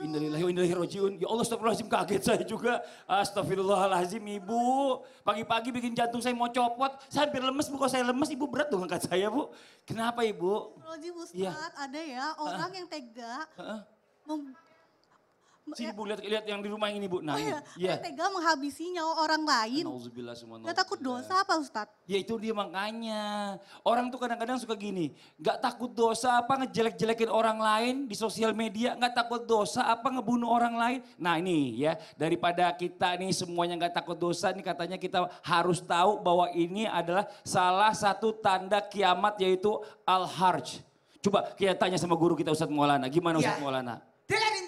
Innalillahi wa inna ilaihi rajiun. Ya Allah, astagfirullahaladzim, kaget saya juga. Astagfirullahaladzim ibu. Pagi-pagi bikin jantung saya mau copot. Saya hampir lemes, bu. Kalau saya lemes ibu berat dong angkat saya bu. Kenapa ibu? Astagfirullahaladzim Ustadz, Iya. ada ya orang yang tega. Sini bu, lihat yang di rumah ini bu. Nah, Yang iya. tega menghabisi nyawa orang lain. Nauzubillah semua. Gak takut dosa apa Ustadz? Ya itu dia makanya. Orang tuh kadang-kadang suka gini. Gak takut dosa apa ngejelek-jelekin orang lain di sosial media. Gak takut dosa apa ngebunuh orang lain. Nah ini ya, daripada kita nih semuanya gak takut dosa. Nih katanya kita harus tahu bahwa ini adalah salah satu tanda kiamat yaitu Al-Harj. Coba kita tanya sama guru kita Ustadz Maulana. Gimana Ustadz Maulana?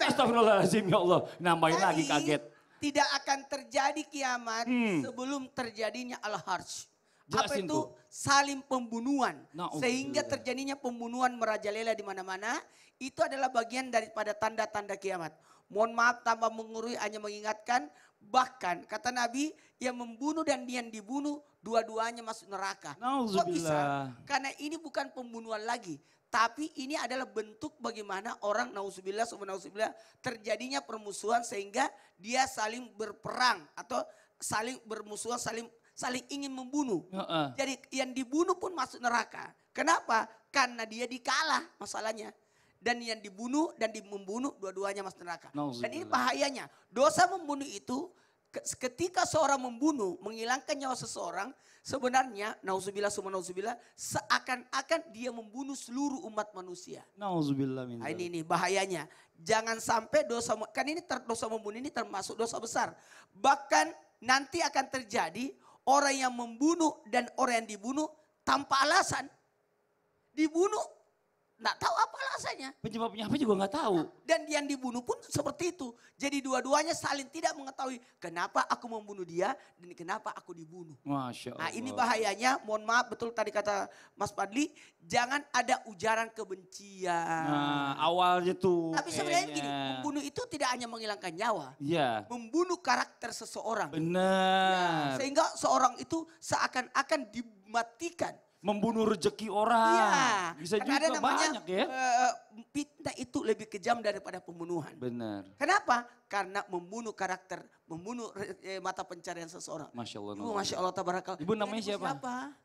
Astagfirullahaladzim ya Allah. Nambahin lagi kaget. Tidak akan terjadi kiamat sebelum terjadinya Al-Harj. Apa Jelasin itu? tuh. Saling pembunuhan. Na'udzubillah. Sehingga terjadinya pembunuhan merajalela di mana-mana. Itu adalah bagian daripada tanda-tanda kiamat. Mohon maaf tanpa mengurui, hanya mengingatkan. Bahkan kata Nabi, yang membunuh dan yang dibunuh dua-duanya masuk neraka. Kok bisa? Karena ini bukan pembunuhan lagi. Tapi ini adalah bentuk bagaimana orang nauzubillah terjadinya permusuhan sehingga dia saling berperang atau saling bermusuhan, saling ingin membunuh. Jadi yang dibunuh pun masuk neraka. Kenapa? Karena dia dikalah masalahnya. Dan yang dibunuh dan membunuh dua-duanya masuk neraka. Dan ini bahayanya. Dosa membunuh itu ketika seorang membunuh, menghilangkan nyawa seseorang, sebenarnya nauzubillah seakan-akan dia membunuh seluruh umat manusia. Nauzubillah min dzalik. Ini bahayanya. Jangan sampai dosa, kan ini dosa membunuh ini termasuk dosa besar. Bahkan nanti akan terjadi orang yang membunuh dan orang yang dibunuh tanpa alasan. Dibunuh nggak tahu apa alasannya. Penyebabnya apa juga nggak tahu. Dan yang dibunuh pun seperti itu. Jadi dua-duanya saling tidak mengetahui kenapa aku membunuh dia dan kenapa aku dibunuh. Masya Allah. Nah ini bahayanya, mohon maaf betul tadi kata Mas Fadli, jangan ada ujaran kebencian. Nah awalnya tuh. Tapi sebenarnya gini, membunuh itu tidak hanya menghilangkan nyawa. Iya. Membunuh karakter seseorang. Benar. Sehingga seorang itu seakan-akan dimatikan. Membunuh rezeki orang. Iya. Bisa Karena juga ada namanya, banyak ya. fitnah itu lebih kejam daripada pembunuhan. Benar. Kenapa? Karena membunuh karakter, membunuh mata pencarian seseorang. Masya Allah. Ibu, Masya Allah, tabarakallah. Ibu namanya siapa?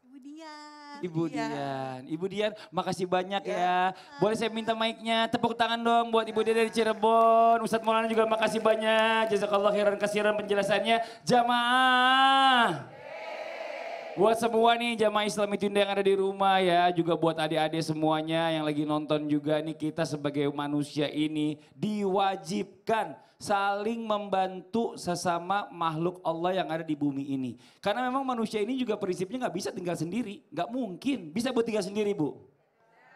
Ibu Dian. Ibu Dian. Ibu Dian makasih banyak ya. Boleh saya minta mic-nya, tepuk tangan dong buat Ibu Dian dari Cirebon. Ustadz Maulana juga makasih banyak. Jazakallah khairan kasiran penjelasannya. Jamaah. Buat semua nih jamaah Islam Tunda yang ada di rumah ya, juga buat adik-adik semuanya yang lagi nonton juga nih, kita sebagai manusia ini diwajibkan saling membantu sesama makhluk Allah yang ada di bumi ini. Karena memang manusia ini juga prinsipnya nggak bisa tinggal sendiri, nggak mungkin. Bisa buat tinggal sendiri Bu?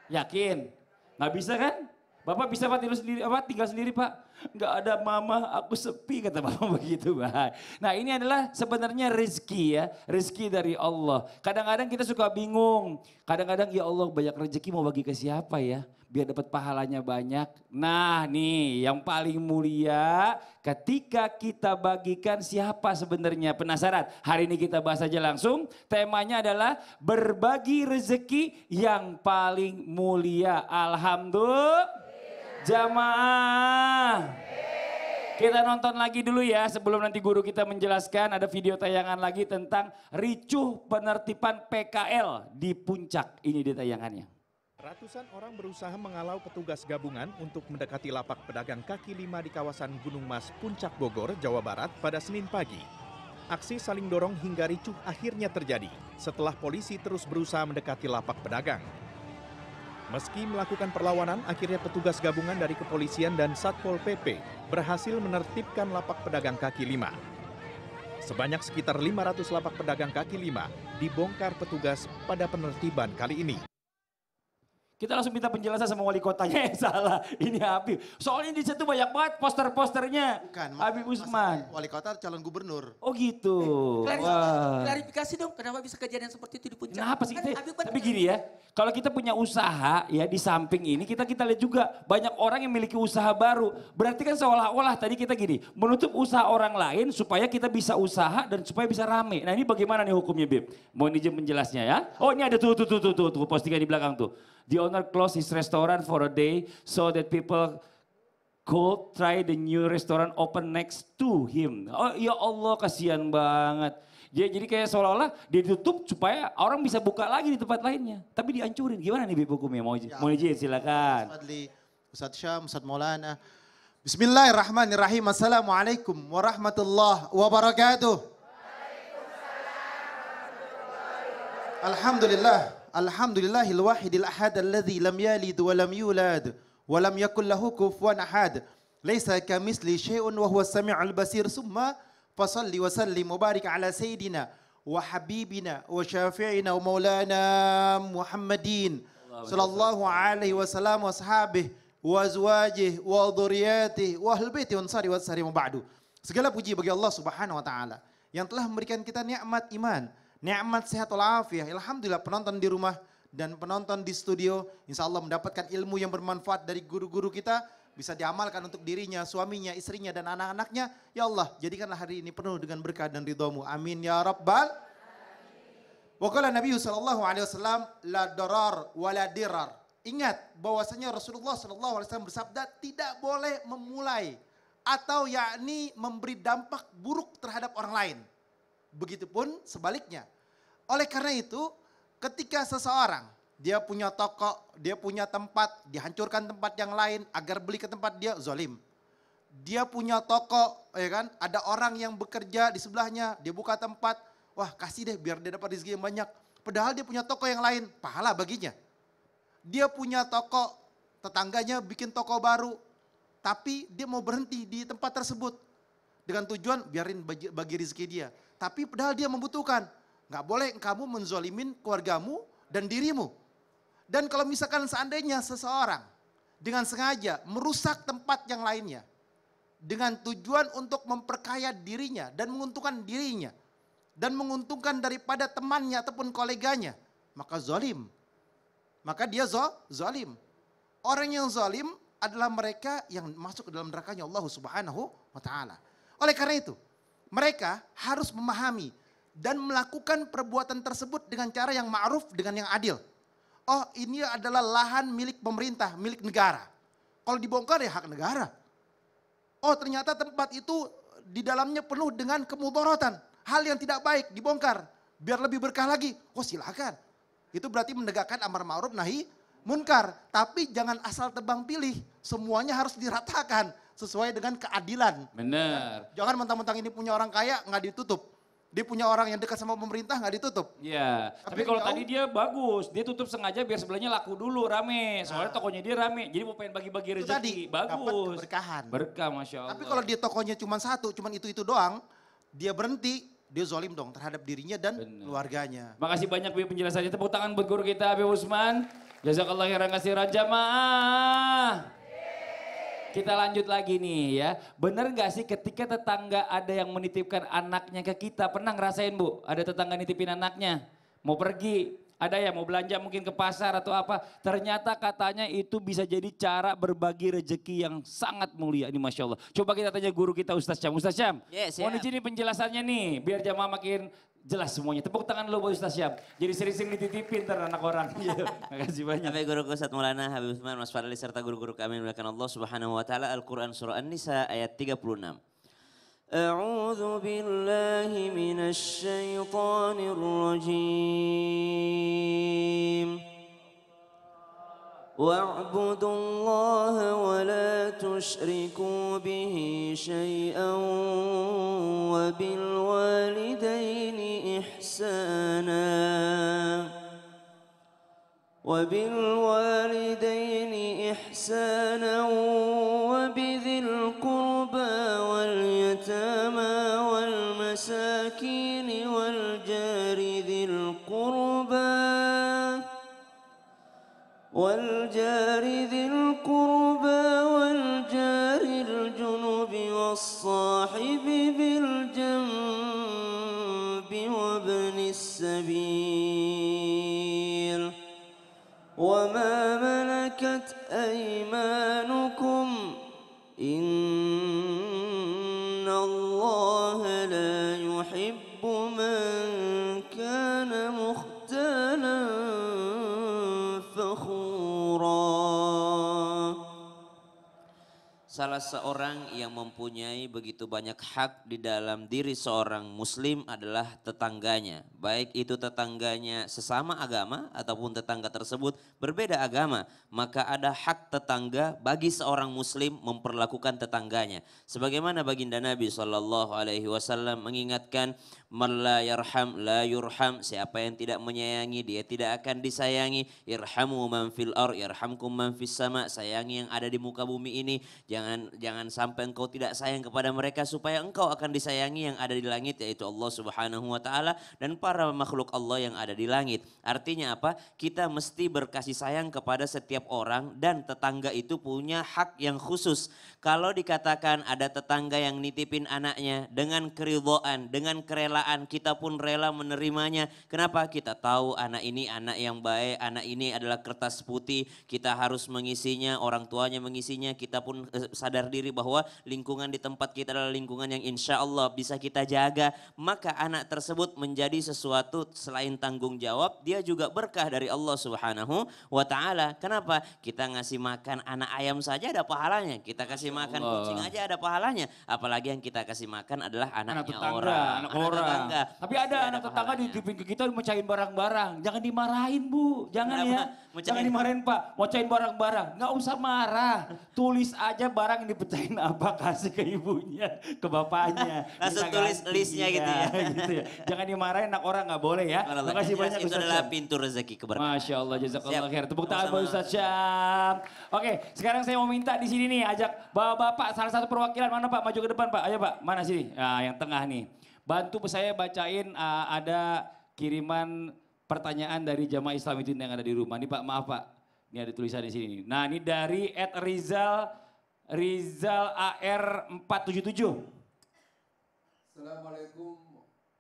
Yakin? Nggak bisa kan? Bapak bisa Pak tinggal sendiri Pak? Nggak ada mama, aku sepi kata Bapak begitu Pak. Nah ini adalah sebenarnya rezeki ya, rezeki dari Allah. Kadang-kadang kita suka bingung, kadang-kadang ya Allah banyak rezeki mau bagi ke siapa ya? Biar dapat pahalanya banyak. Nah nih yang paling mulia ketika kita bagikan siapa sebenarnya? Penasaran? Hari ini kita bahas aja langsung. Temanya adalah berbagi rezeki yang paling mulia. Alhamdulillah. Jamaah. Kita nonton lagi dulu ya sebelum nanti guru kita menjelaskan, ada video tayangan lagi tentang ricuh penertiban PKL di Puncak. Ini dia tayangannya. Ratusan orang berusaha mengalau petugas gabungan untuk mendekati lapak pedagang kaki lima di kawasan Gunung Mas, Puncak Bogor, Jawa Barat pada Senin pagi. Aksi saling dorong hingga ricuh akhirnya terjadi setelah polisi terus berusaha mendekati lapak pedagang. Meski melakukan perlawanan, akhirnya petugas gabungan dari kepolisian dan Satpol PP berhasil menertibkan lapak pedagang kaki lima. Sebanyak sekitar 500 lapak pedagang kaki lima dibongkar petugas pada penertiban kali ini. Kita langsung minta penjelasan sama wali kotanya yang salah. Ini Habib. Soalnya di situ banyak banget poster-posternya. Bukan, Habib Usman. wali kota calon gubernur. Oh gitu. Wah. Klarifikasi dong, kenapa bisa kejadian seperti itu di Puncak? Kenapa sih? Kan Habib kan Tapi gini ya, kalau kita punya usaha ya di samping ini kita lihat juga banyak orang yang memiliki usaha baru. Berarti kan seolah-olah tadi kita gini, menutup usaha orang lain supaya kita bisa usaha dan supaya bisa rame. Nah ini bagaimana nih hukumnya Bib? Mohon izin menjelasnya ya. Oh ini ada tuh postingan di belakang tuh. The owner closed his restaurant for a day so that people could try the new restaurant open next to him. Oh ya Allah, kasihan banget. Jadi kayak seolah-olah dia ditutup supaya orang bisa buka lagi di tempat lainnya. Tapi dihancurin. Gimana nih Bib hukumnya? Mau izin silakan. Ustaz Syam, Ustaz Maulana. Bismillahirrahmanirrahim. Assalamualaikum warahmatullahi wabarakatuh. Alhamdulillahil wahidil ahad alladzi lam yalid wa lam yulad wa lam yakul lahu kufuwan ahad. Laisa kamitsli syai'un wa huwas samiul basir. Summa fasalli wa sallim wa barik ala sayyidina wa habibina wa syafi'ina wa maulana Muhammadin sallallahu alaihi wasallam wa ashabihi wa azwajihi wa dhurriyyatihi wa ahli baiti wa ansari wa sari wa ba'du. Segala puji bagi Allah Subhanahu wa taala yang telah memberikan kita nikmat iman, nikmat sehat walafiat. Alhamdulillah penonton di rumah dan penonton di studio insya Allah mendapatkan ilmu yang bermanfaat dari guru-guru kita. Bisa diamalkan untuk dirinya, suaminya, istrinya dan anak-anaknya. Ya Allah jadikanlah hari ini penuh dengan berkah dan ridhamu. Amin ya Rabbal. Wa qala Nabi sallallahu alaihi wasallam la darar wa la dirar. Ingat bahwasanya Rasulullah sallallahu alaihi wasallam bersabda tidak boleh memulai atau yakni memberi dampak buruk terhadap orang lain. Begitupun sebaliknya. Oleh karena itu ketika seseorang dia punya toko, dia punya tempat, dihancurkan tempat yang lain agar beli ke tempat dia, zalim. Dia punya toko, ya kan? Ada orang yang bekerja di sebelahnya, dia buka tempat, wah kasih deh biar dia dapat rezeki yang banyak. Padahal dia punya toko yang lain, pahala baginya. Dia punya toko, tetangganya bikin toko baru, tapi dia mau berhenti di tempat tersebut. Dengan tujuan biarin bagi rezeki dia. Tapi padahal dia membutuhkan. Nggak boleh kamu menzolimin keluargamu dan dirimu. Dan kalau misalkan seandainya seseorang dengan sengaja merusak tempat yang lainnya. Dengan tujuan untuk memperkaya dirinya dan menguntungkan dirinya. Dan menguntungkan daripada temannya ataupun koleganya. Maka zalim. Maka dia zalim. Orang yang zalim adalah mereka yang masuk ke dalam nerakanya Allah Subhanahu wa taala. Oleh karena itu, mereka harus memahami dan melakukan perbuatan tersebut dengan cara yang ma'ruf, dengan yang adil. Oh ini adalah lahan milik pemerintah, milik negara. Kalau dibongkar ya hak negara. Oh ternyata tempat itu di dalamnya penuh dengan kemudharatan. Hal yang tidak baik dibongkar. Biar lebih berkah lagi. Oh silakan. Itu berarti menegakkan amar ma'ruf nahi munkar. Tapi jangan asal tebang pilih. Semuanya harus diratakan sesuai dengan keadilan. Benar. Jangan mentang-mentang ini punya orang kaya nggak ditutup. Dia punya orang yang dekat sama pemerintah nggak ditutup. Iya, tapi kalau tadi dia bagus, dia tutup sengaja biar sebelahnya laku dulu rame. Soalnya tokonya dia rame, jadi mau pengen bagi-bagi Itu rezeki. tadi, dapat Bagus. keberkahan. Berkah Masya Allah. Tapi kalau dia tokonya cuma satu, cuma itu doang, dia berhenti, dia zalim dong terhadap dirinya dan keluarganya. Makasih banyak Bib penjelasannya. Tepuk tangan buat guru kita Habib Usman. Jazakallah khairan katsiran jamaah. Kita lanjut lagi nih ya. Bener gak sih ketika tetangga ada yang menitipkan anaknya ke kita. Pernah ngerasain Bu? Ada tetangga nitipin anaknya. Mau pergi. Ada ya mau belanja mungkin ke pasar atau apa. Ternyata katanya itu bisa jadi cara berbagi rezeki yang sangat mulia. Ini Masya Allah. Coba kita tanya guru kita Ustaz Syam. Ustaz Syam. Yes, Mohon izin penjelasannya nih. Biar jamaah makin jelas semuanya. Tepuk tangan dulu buat Ustaz Syam. Jadi sering-sering dititipin ntar anak orang. Iya, makasih banyak. Sampai guru Ustaz Maulana Habib Usman Mas Fadli serta guru-guru kami dimuliakan Allah Subhanahu wa taala. Al-Qur'an surah An-Nisa ayat 36. A'udzu billahi minasy syaithanir rajim. واعبدوا الله ولا تشركوا به شيئا وبالوالدين إحسانا وبذي القربى واليتامى والمساكين والجار ذي القربى والجار الجنب والصاحب بالجنب وابن السبيل وما ملكت أيمانكم إن الله لا يحب من كان مختالا فخورا salah seorang yang mempunyai begitu banyak hak di dalam diri seorang muslim adalah tetangganya. Baik itu tetangganya sesama agama ataupun tetangga tersebut berbeda agama. Maka ada hak tetangga bagi seorang muslim memperlakukan tetangganya. Sebagaimana baginda Nabi SAW mengingatkan, man la yarham la yurham, siapa yang tidak menyayangi dia tidak akan disayangi. Irhamu man fil ar yarhamkum man fis sama, sayangi yang ada di muka bumi ini. Jangan sampai engkau tidak sayang kepada mereka supaya engkau akan disayangi yang ada di langit, yaitu Allah Subhanahu wa taala dan para makhluk Allah yang ada di langit. Artinya apa? Kita mesti berkasih sayang kepada setiap orang dan tetangga itu punya hak yang khusus. Kalau dikatakan ada tetangga yang nitipin anaknya dengan keridhaan, dengan kerelaan, kita pun rela menerimanya. Kenapa? Kita tahu anak ini anak yang baik, anak ini adalah kertas putih, kita harus mengisinya, orang tuanya mengisinya, kita pun sadar diri bahwa lingkungan di tempat kita adalah lingkungan yang insya Allah bisa kita jaga. Maka anak tersebut menjadi sesuatu selain tanggung jawab, dia juga berkah dari Allah Subhanahu wa taala. Kenapa? Kita ngasih makan anak ayam saja ada pahalanya, kita kasih makan kucing aja ada pahalanya. Apalagi yang kita kasih makan adalah anaknya anak orang. tetangga. Tapi ada anak tetangga dititipin ke kita mecahin barang-barang. Jangan dimarahin Bu, jangan Kenapa? ya. Mecahin? Jangan dimarahin Pak, mecahin barang-barang. Nggak usah marah, tulis aja barang yang dipecahin apa, kasih ke ibunya, ke bapaknya. Langsung Bisa tulis ganti, listnya gitu ya. gitu ya. Jangan dimarahin anak orang, nggak boleh ya. Terima kasih banyak Itu Ustaz adalah Syam. pintu rezeki keberkahan. Masya Allah, jazakallah Siap. khair. Tepuk tangan buat Sama-sama. Ustaz Syam. Oke, sekarang saya mau minta di sini nih, ajak bapak-bapak, salah satu perwakilan mana Pak, maju ke depan Pak. Ayo Pak, mana sini? Nah, yang tengah nih. Bantu saya bacain ada kiriman pertanyaan dari jamaah Islam itu yang ada di rumah. Nih Pak, maaf Pak. Ini ada tulisan di sini nih. Nah, ini dari Rizal AR 477. Assalamualaikum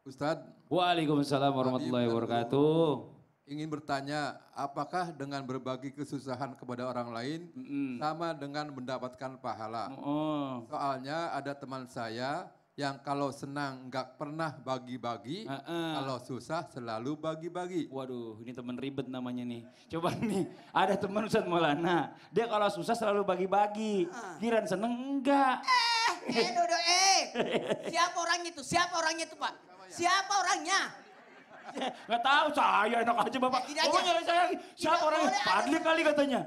Ustadz. Waalaikumsalam warahmatullahi wabarakatuh. Ingin bertanya, apakah dengan berbagi kesusahan kepada orang lain sama dengan mendapatkan pahala? Oh. Soalnya ada teman saya yang kalau senang nggak pernah bagi-bagi, kalau susah selalu bagi-bagi. Waduh, ini teman ribet namanya nih. Coba nih, ada teman Ustadz Maulana. Dia kalau susah selalu bagi-bagi. Kiran seneng enggak. Dodo, siapa orangnya itu? Siapa orangnya itu Pak? Siapa orangnya? Nggak tahu, saya enak aja Bapak. Tidak Bapak aja. nyalain saya. Siapa Tidak orangnya? boleh ada. Fadli kali katanya.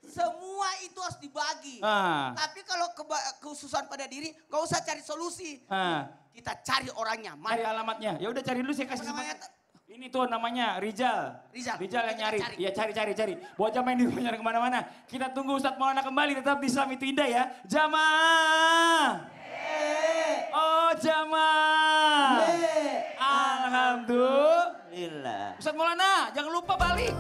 Semua itu harus dibagi. Tapi kalau kekhususan pada diri, nggak usah cari solusi. Kita cari orangnya. Cari alamatnya. Ya udah cari dulu, saya kasih Apa namanya? semangat. Ini tuh namanya Rizal. Rizal. Yang Kita nyari. cari. Iya cari. Buat jamaah yang di rumah jangan kemana-mana. Kita tunggu Ustadz Maulana kembali tetap di Islam itu Indah ya. Jamaah. Oh jamaah. Alhamdulillah. Alhamdulillah. Ustadz Maulana jangan lupa balik.